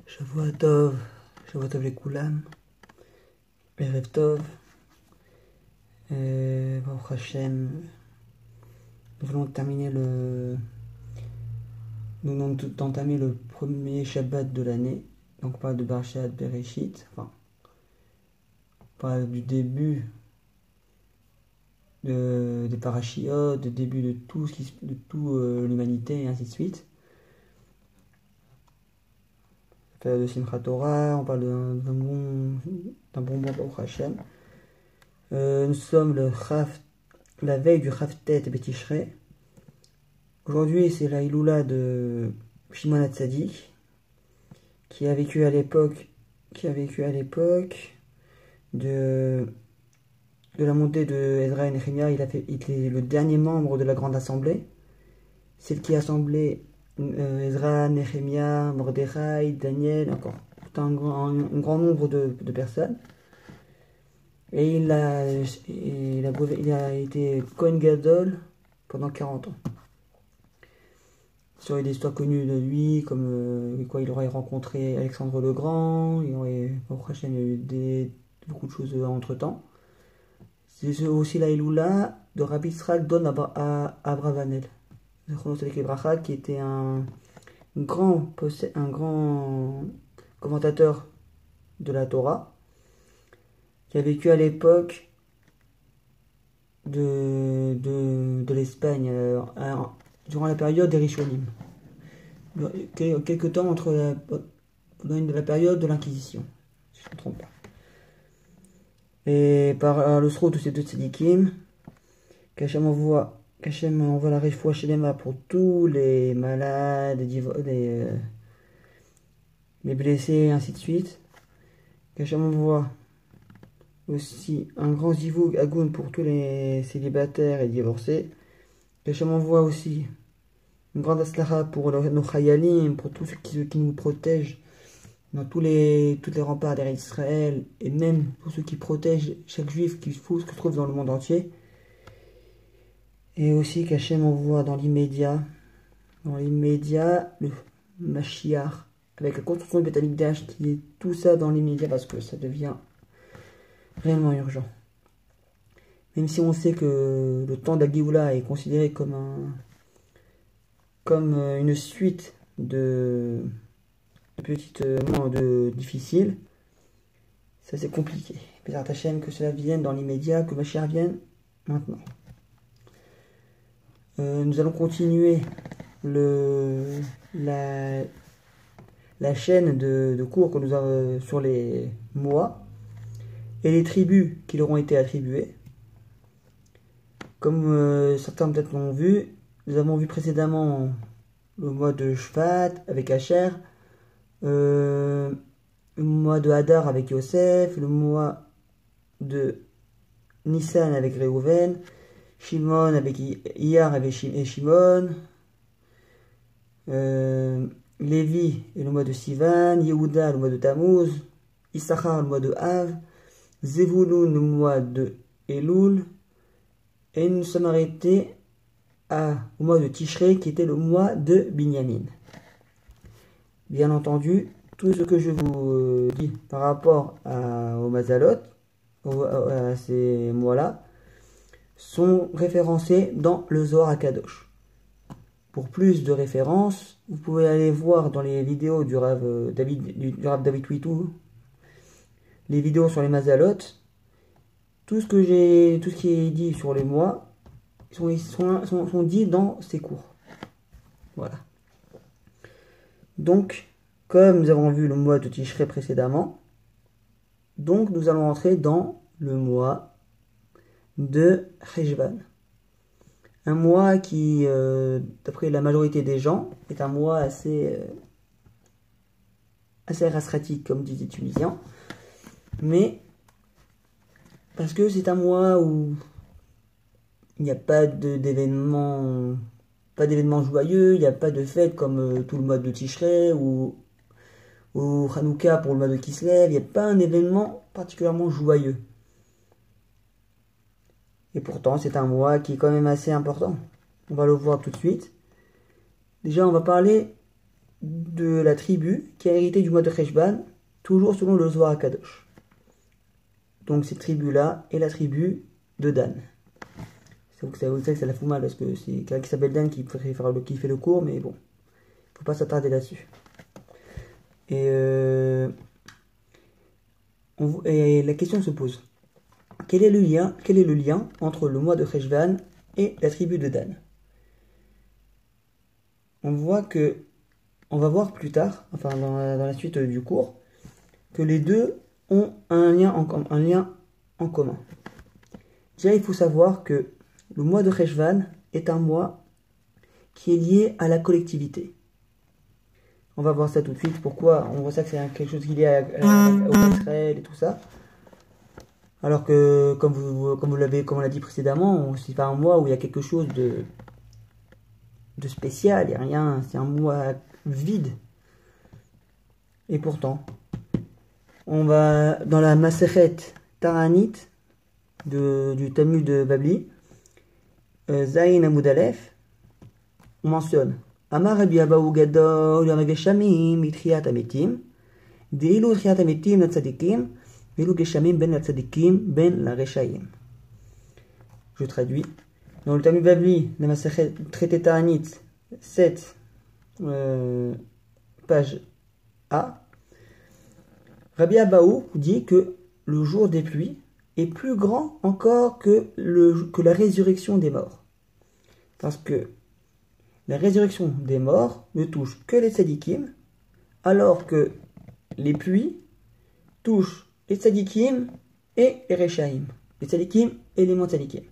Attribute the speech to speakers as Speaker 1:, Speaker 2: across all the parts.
Speaker 1: Shavua Tov, Shavua Tov לכולם, ערב טוב, Baruch Hashem, nous venons d'entamer le premier Shabbat de l'année, donc on parle de Parshat Bereshit, enfin, on parle du début des parashiot, du début de tout, l'humanité et ainsi de suite. On parle de Simchat Torah, on parle d'un bon Baruch Hashem. Nous sommes la veille du Chavtet Betishrei. Aujourd'hui, c'est la Iloula de Shimon HaTzadik, qui a vécu à l'époque de la montée de Ezra et Nehemia. Il était le dernier membre de la grande assemblée, celle qui assemblait Ezra, Nehemia, Mordechai, Daniel, encore un grand nombre de personnes. Et il a été Kohen Gadol pendant 40 ans. Il y aurait des histoires connues de lui, comme quoi il aurait rencontré Alexandre le Grand, il y aurait eu beaucoup de choses entre temps. C'est aussi la Iloula de Rabbi Israël Don Abravanel, qui était un grand commentateur de la Torah, qui a vécu à l'époque de l'Espagne, durant la période des Rishonim, quelque temps pendant la période de l'Inquisition, si je ne me trompe pas. Et par le srout de ces deux tzadikim, qu'Hachem envoie la réfoua shelema pour tous les malades, les blessés, et ainsi de suite. Qu'Hachem envoie aussi un grand zivoug agoun pour tous les célibataires et divorcés. Qu'Hachem envoie aussi une grande aslaha pour nos chayalim, pour tous ceux qui nous protègent dans toutes les remparts d'Israël, et même pour ceux qui protègent chaque juif qui se trouve dans le monde entier. Et aussi qu'Hachem envoie dans l'immédiat, le Mashiach, avec la construction du Beth Amikdash, qui est tout ça dans l'immédiat, parce que ça devient réellement urgent. Même si on sait que le temps de la Géoula est considéré comme une suite de petites moments difficiles, ça c'est compliqué. Bézat Hachem, que cela vienne dans l'immédiat, que Mashiach vienne maintenant. Nous allons continuer la chaîne de cours que nous avons sur les mois et les tribus qui leur ont été attribuées. Comme certains peut-être l'ont vu, nous avons vu précédemment le mois de Shvat avec Asher, le mois de Hadar avec Yosef, le mois de Nissan avec Reuven, Shimon avec Iyar et Shimon, Lévi et le mois de Sivan, Yehuda le mois de Tammuz, Issachar le mois de Av, Zevulun le mois de Elul, et nous sommes arrêtés au mois de Tishrei qui était le mois de Binyamin. Bien entendu, tout ce que je vous dis par rapport au Mazalot, à ces mois-là, sont référencés dans le Zohar HaKadosh. Pour plus de références, vous pouvez aller voir dans les vidéos du Rav David Witou, les vidéos sur les Mazalot. Tout ce qui est dit sur les mois sont dits dans ces cours. Voilà. Donc, comme nous avons vu le mois de Tishrei précédemment, donc nous allons entrer dans le mois de Cheshvan. Un mois qui, d'après la majorité des gens, est un mois assez rasratique, comme disent les Tunisiens. Mais parce que c'est un mois où il n'y a pas d'événements joyeux, il n'y a pas de fête comme tout le mois de Tishrei ou Hanouka pour le mois de Kislev, il n'y a pas un événement particulièrement joyeux. Et pourtant, c'est un mois qui est quand même assez important. On va le voir tout de suite. Déjà, on va parler de la tribu qui a hérité du mois de Cheshvan, toujours selon le Zohar HaKadosh. Donc cette tribu-là est la tribu de Dan. Vous savez que ça la fout mal parce que c'est quelqu'un qui s'appelle Dan qui fait le cours, mais bon, faut pas s'attarder là-dessus. Et la question se pose, quel est le lien entre le mois de Cheshvan et la tribu de Dan? On va voir plus tard, enfin dans la suite du cours, que les deux ont un lien en commun. Déjà, il faut savoir que le mois de Cheshvan est un mois qui est lié à la collectivité. On va voir ça tout de suite. Pourquoi? On voit ça que c'est quelque chose qui est lié au Israël et tout ça. Alors que, comme on l'a dit précédemment, c'est pas un mois où il y a quelque chose de spécial, il n'y a rien, c'est un mois vide. Et pourtant, on va dans la Masechet Taranit du Talmud de Babli, Zayin Amud Aleph, on mentionne Amar Rabbi Abahu Gadol Yamageshamim Itchiat Ametim Deilu Itchiat Ametim Natzadikim Veilu Geshamim Ben Natzadikim Ben la Reshaim. Je traduis. Dans le Talmud Babli, la Masechet traité Taranit 7, page A, Rabbi Abahu dit que le jour des pluies est plus grand encore que la résurrection des morts. Parce que la résurrection des morts ne touche que les tzadikim, alors que les pluies touchent les tzadikim et les reshaim. Les tzadikim et les moins tzadikim.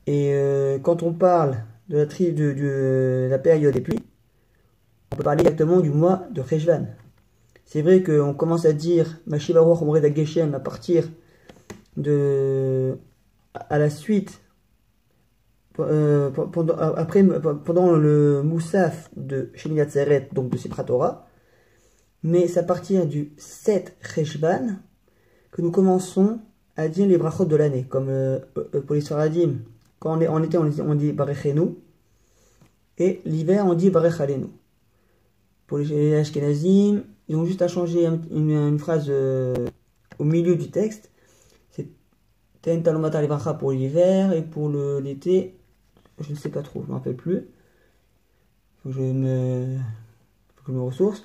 Speaker 1: Et quand on parle de la période des pluies, on peut parler exactement du mois de Cheshvan. C'est vrai qu'on commence à dire Mashiach Baruch Omred Geshem à partir à la suite, pendant le Moussaf de Shemini Atzeret, donc de Simchat Torah, mais c'est à partir du 7 Cheshvan que nous commençons à dire les brachot de l'année, comme pour les Sfaradim. Quand en été, on dit Barechenu, et l'hiver, on dit Barech Alenu. Pour les Ashkenazim, ils ont juste à changer une phrase au milieu du texte. C'est Ten Talomata Levacha pour l'hiver, et pour l'été, je ne sais pas trop, je ne me rappelle plus. Faut que je me ressource.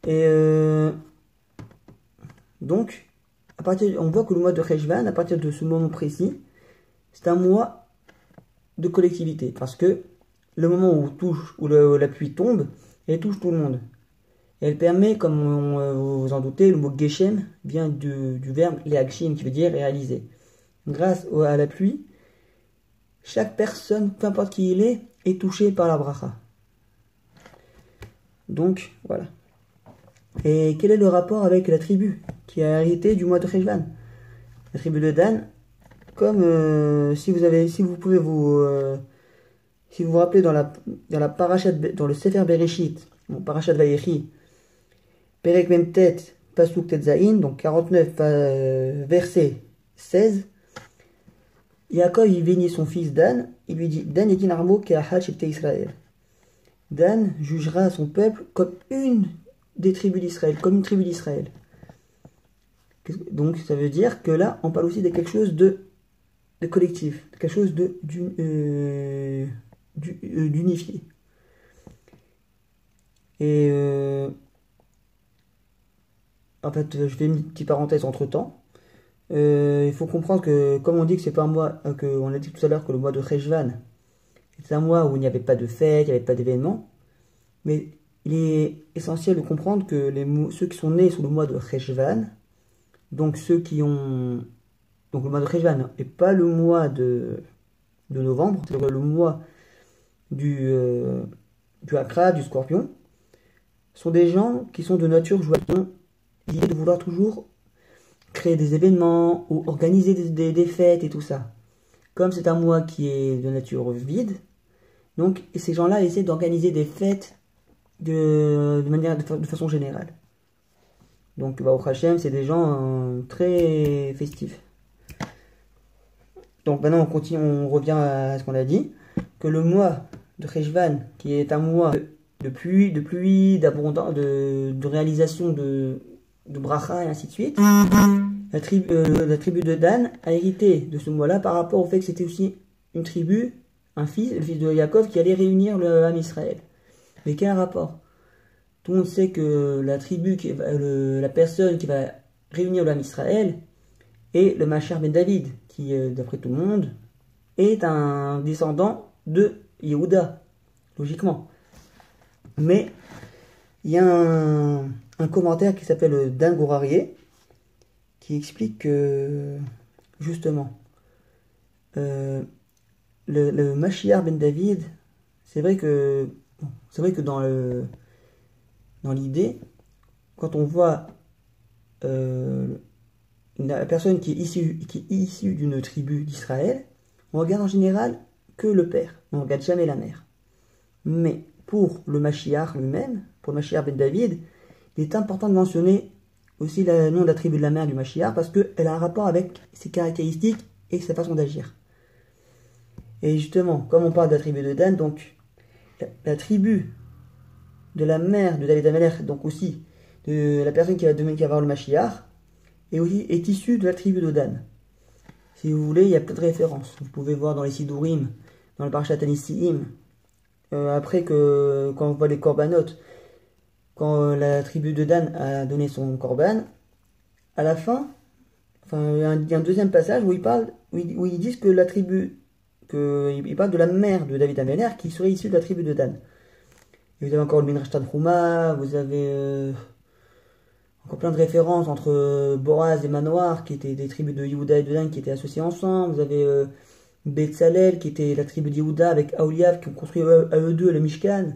Speaker 1: Et donc, on voit que le mois de Cheshvan, à partir de ce moment précis, c'est un mois de collectivité, parce que le moment où la pluie tombe, elle touche tout le monde. Et elle permet, comme vous vous en doutez, le mot Geshem vient du verbe Leagshim, qui veut dire réaliser. Grâce à la pluie, chaque personne, peu importe qui il est touché par la bracha. Donc, voilà. Et quel est le rapport avec la tribu qui a hérité du mois de Cheshvan? La tribu de Dan, comme si vous vous rappelez dans la parashat, dans le Sefer Bereshit, parashat Vayechi, Perek Memtet, Pasuk Tetzaïn, donc 49, verset 16, Yaakov il bénit son fils Dan, il lui dit Dan etin armo ke'achad shebtei Israël. Dan jugera son peuple comme une des tribus d'Israël, comme une tribu d'Israël. Donc ça veut dire que là, on parle aussi de quelque chose de collectif, quelque chose d'unifié. Et en fait, je fais une petite parenthèse entre temps. Il faut comprendre que, comme on dit que c'est pas un mois, on a dit tout à l'heure que le mois de Cheshvan, c'est un mois où il n'y avait pas de fête, il n'y avait pas d'événement, mais il est essentiel de comprendre que ceux qui sont nés sous le mois de Cheshvan, donc donc le mois de Cheshvan et pas le mois de novembre, c'est le mois du Akra, du Scorpion, sont des gens qui sont de nature joyeuse, l'idée de vouloir toujours créer des événements ou organiser des fêtes et tout ça. Comme c'est un mois qui est de nature vide, donc ces gens-là essaient d'organiser des fêtes de façon générale. Donc Baruch Hashem, c'est des gens très festifs. Donc maintenant on revient à ce qu'on a dit, que le mois de Cheshvan, qui est un mois de pluie, d'abondance, de réalisation de bracha et ainsi de suite, la tribu de Dan a hérité de ce mois-là par rapport au fait que c'était aussi une tribu, le fils de Yaakov, qui allait réunir le Ham Israël. Mais quel rapport? Tout le monde sait que la personne qui va réunir le Ham Israël est le Machar ben David, qui, d'après tout le monde, est un descendant de Yehuda, logiquement. Mais il y a un commentaire qui s'appelle Dan Gourarié, qui explique que, justement, le Mashiach ben David, c'est vrai que dans l'idée, quand on voit la personne qui est issue d'une tribu d'Israël, on regarde en général que le père, on ne regarde jamais la mère. Mais pour le Mashiach lui-même, pour le Mashiach ben David, il est important de mentionner aussi le nom de la tribu de la mère du Mashiach, parce qu'elle a un rapport avec ses caractéristiques et sa façon d'agir. Et justement, comme on parle de la tribu de Dan, donc la tribu de la mère de David Amelech, donc aussi de la personne qui va avoir le Mashiach, est issue de la tribu de Dan. Si vous voulez, il y a plein de références. Vous pouvez voir dans les Sidurim, dans le Parashat Anisiim, après quand on voit les Korbanot, quand la tribu de Dan a donné son Korban, à la fin, il y a un deuxième passage où ils disent que la tribu, ils parlent de la mère de David Amelech qui serait issue de la tribu de Dan. Et vous avez encore le Midrash Tanhuma, vous avez encore plein de références entre Boaz et Manoar, qui étaient des tribus de Yehuda et de Dan qui étaient associées ensemble. Vous avez Betzalel, qui était la tribu de Yehuda, avec Aholiav, qui ont construit à eux deux le Mishkan.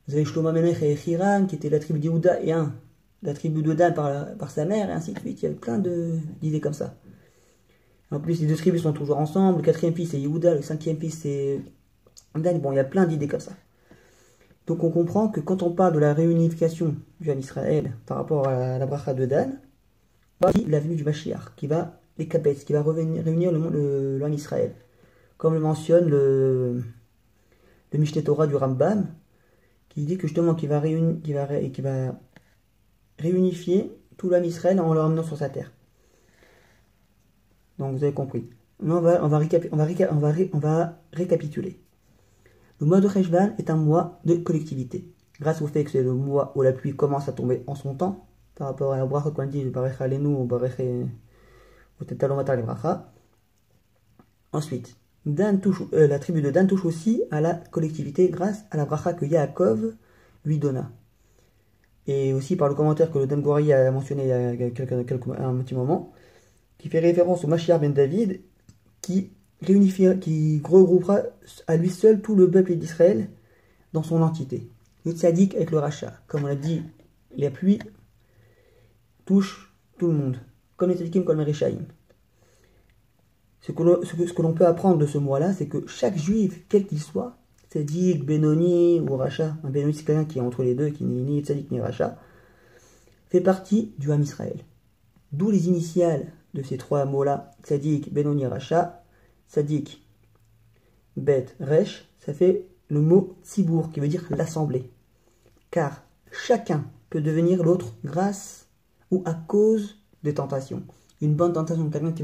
Speaker 1: Vous avez Shlomo Amelech et Hiram, qui étaient la tribu de Yehuda et la tribu de Dan par sa mère, et ainsi de suite. Il y avait plein d'idées comme ça. En plus, les deux tribus sont toujours ensemble. Le quatrième fils c'est Yehuda, le cinquième fils c'est Dan. Bon, il y a plein d'idées comme ça. Donc on comprend que quand on parle de la réunification du Ham Israël par rapport à la bracha de Dan, la venue du Mashiach, qui va les Kapetz, qui va réunir le Ham Israël. Comme le mentionne le Mishneh Torah du Rambam, qui dit que justement qu'il va réunifier tout l'Ham Israël en le ramenant sur sa terre. Donc vous avez compris. Maintenant on va récapituler. Le mois de Cheshvan est un mois de collectivité. Grâce au fait que c'est le mois où la pluie commence à tomber en son temps, par rapport à la bracha qu'on dit, Barech Alenu ou Barech Tetalomata le bracha. Ensuite, la tribu de Dan touche aussi à la collectivité grâce à la bracha que Yaakov lui donna. Et aussi par le commentaire que le Dan Gourari a mentionné il y a un petit moment, qui fait référence au Mashiach ben David, qui regroupera à lui seul tout le peuple d'Israël dans son entité. Le tzaddik avec le rachat. Comme on l'a dit, la pluie touche tout le monde, comme les tzaddikim, comme les rishaïm. Ce que l'on peut apprendre de ce mois-là, c'est que chaque juif, quel qu'il soit, tzaddik, benoni ou rachat, un benoni c'est quelqu'un qui est entre les deux, qui n'est ni tzaddik ni rachat, fait partie du Ham Israël. D'où les initiales de ces trois mots-là, tzaddik, benoni, rachat. Tzadik, Bet, Resh, ça fait le mot Tzibour, qui veut dire l'assemblée. Car chacun peut devenir l'autre grâce ou à cause des tentations. Une bonne tentation, quelqu'un qui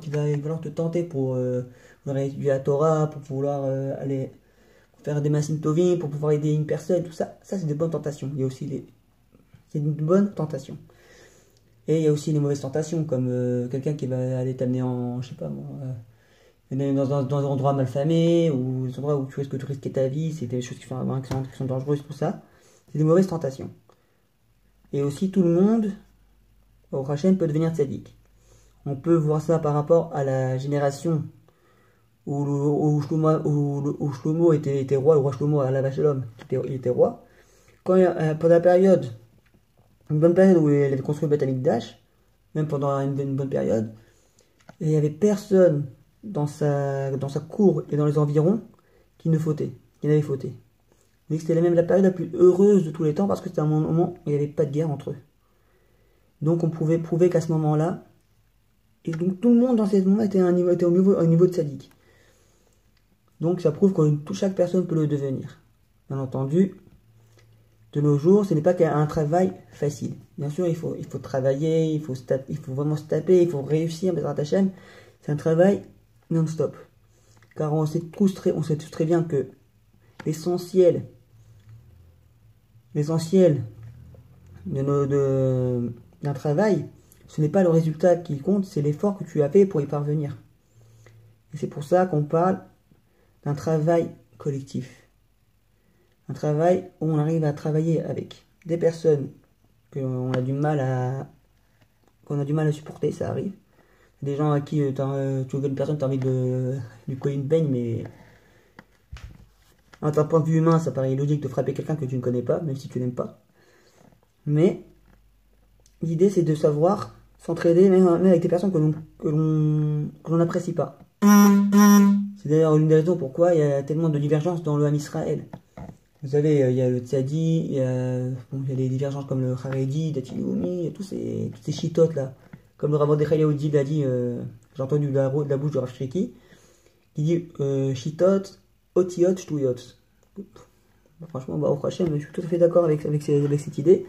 Speaker 1: va vouloir te tenter pour vouloir étudier la Torah, pour vouloir aller faire des masim tovim, pour pouvoir aider une personne, tout ça, c'est des bonnes tentations. Il y a aussi c'est une bonne tentation. Et il y a aussi les mauvaises tentations, comme quelqu'un qui va aller t'amener en, je sais pas moi, dans un endroit malfamé, ou des endroits où tu risques de risquer ta vie, c'est des choses qui sont dangereuses pour ça. C'est des mauvaises tentations. Et aussi tout le monde, au Hachem, peut devenir tzaddik. On peut voir ça par rapport à la génération où Shlomo était roi, le roi Shlomo à la Shalom, il était roi. Pendant la période, une bonne période où il avait construit le Beth Amikdash, même pendant une bonne période, il n'y avait personne dans sa cour et dans les environs qui n'avait fauté. Mais c'était même la période la plus heureuse de tous les temps parce que c'était un moment où il n'y avait pas de guerre entre eux. Donc on pouvait prouver qu'à ce moment-là, et donc tout le monde dans ce moment était au niveau de tzaddik. Donc ça prouve que chaque personne peut le devenir. Bien entendu, de nos jours, ce n'est pas qu'un travail facile. Bien sûr, il faut travailler, il faut vraiment se taper, il faut réussir, Bezrat Hashem. C'est un travail non-stop. Car on sait tous très bien que l'essentiel d'un travail, ce n'est pas le résultat qui compte, c'est l'effort que tu as fait pour y parvenir. Et c'est pour ça qu'on parle d'un travail collectif. Un travail où on arrive à travailler avec des personnes qu'on a du mal à supporter, ça arrive. Des gens à qui tu veux une personne, tu as envie de lui coller une baigne, mais d'un point de vue humain, ça paraît logique de frapper quelqu'un que tu ne connais pas, même si tu n'aimes pas. Mais l'idée, c'est de savoir s'entraider même avec des personnes que l'on n'apprécie pas. C'est d'ailleurs une des raisons pourquoi il y a tellement de divergences dans le Ham Israël. Vous savez, il y a le Tzadi, il y a des divergences comme le Haredi, Dati Leumi, tous ces chitotes là. Comme le Rav Mordechai Yehudi l'a dit, j'ai entendu de la bouche de Rav Shriki, qui dit chitot, otiot, shtuyot. Franchement, au Hashem, je suis tout à fait d'accord avec cette idée.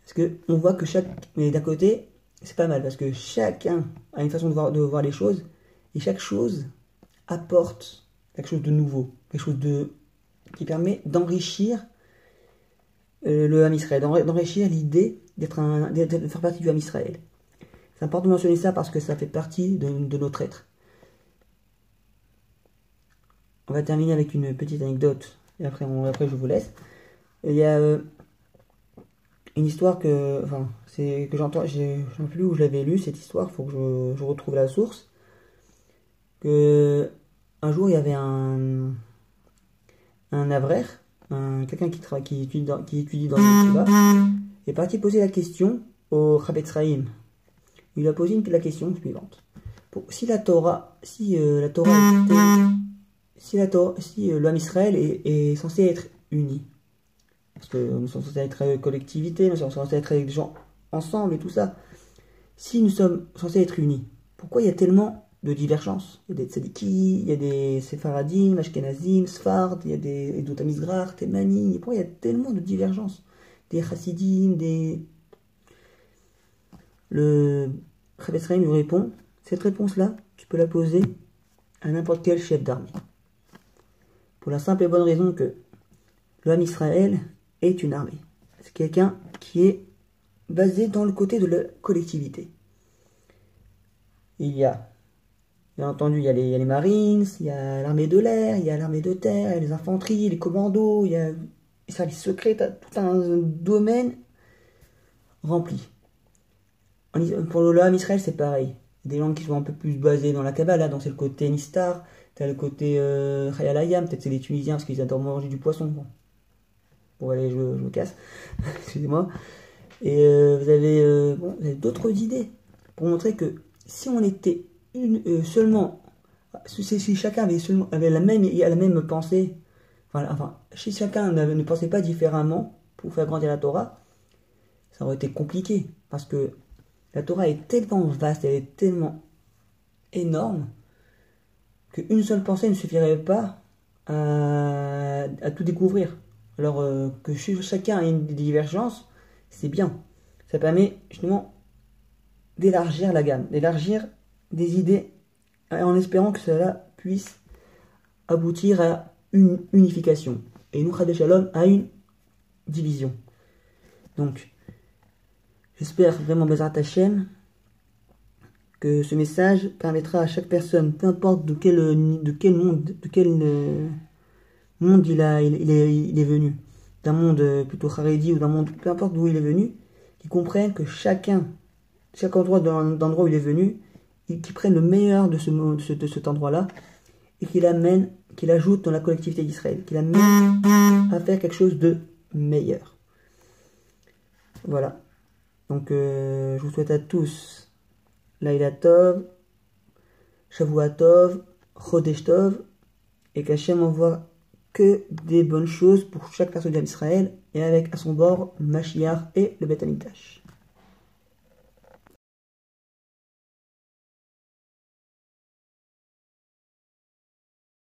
Speaker 1: Parce que on voit que mais d'un côté, c'est pas mal, parce que chacun a une façon de voir les choses, et chaque chose apporte quelque chose de nouveau, quelque chose qui permet d'enrichir le Ham Israël, d'enrichir l'idée de faire partie du Ham Israël. C'est important de mentionner ça parce que ça fait partie de notre être. On va terminer avec une petite anecdote, et après je vous laisse. Il y a une histoire que j'entends, je ne sais plus où je l'avais lu cette histoire, il faut que je retrouve la source. Que un jour il y avait un avrer, quelqu'un qui étudie dans le Yeshiva, est parti poser la question au Chavetz Chaim. Il lui a posé la question suivante. Si le Ham Israël est censé être uni, parce que nous sommes censés être collectivité, nous sommes censés être avec des gens ensemble et tout ça, si nous sommes censés être unis, pourquoi il y a tellement de divergences? Il y a des tzadiki, il y a des séfaradim, ashkenazim, sfard, il y a des Edut HaMizrach, Temani. Pourquoi il y a tellement de divergences? Des chassidim, Le Chavetz Chaim lui répond, cette réponse-là, tu peux la poser à n'importe quel chef d'armée. Pour la simple et bonne raison que le Ham Israël est une armée. C'est quelqu'un qui est basé dans le côté de la collectivité. Il y a, bien entendu, il y a les Marines, il y a l'armée de l'air, il y a l'armée de terre, il y a les infanteries, les commandos, il y a les services secrets, tout un domaine rempli. Pour le Ham Israël, c'est pareil. Il y a des gens qui sont un peu plus basés dans la Kabbalah, donc c'est le côté Nistar, t'as le côté Khayal Hayam, peut-être c'est les Tunisiens parce qu'ils adorent manger du poisson. Bon, allez, je me casse, excusez-moi. Et vous avez d'autres idées pour montrer que si on était si chacun avait la même pensée, si chacun ne pensait pas différemment pour faire grandir la Torah, ça aurait été compliqué parce que la Torah est tellement vaste, elle est tellement énorme qu'une seule pensée ne suffirait pas à tout découvrir. Alors que chacun ait une divergence, c'est bien. Ça permet justement d'élargir la gamme, d'élargir des idées en espérant que cela puisse aboutir à une unification. Et nous, Chadé Shalom, à une division. Donc, j'espère vraiment, Bezrat Hashem, que ce message permettra à chaque personne, peu importe de quel monde il est venu, d'un monde plutôt Haredi ou d'un monde, peu importe d'où il est venu, qu'il comprenne que chaque endroit d'endroit où il est venu, qu'il prenne le meilleur de cet endroit-là et qu'il ajoute dans la collectivité d'Israël, qu'il amène à faire quelque chose de meilleur. Voilà. Donc, je vous souhaite à tous Laila Tov, Shavua Tov, Chodesh Tov, et qu'Hachem envoie que des bonnes choses pour chaque personne d'Israël, et avec à son bord Mashiach et le Beth Amikdash.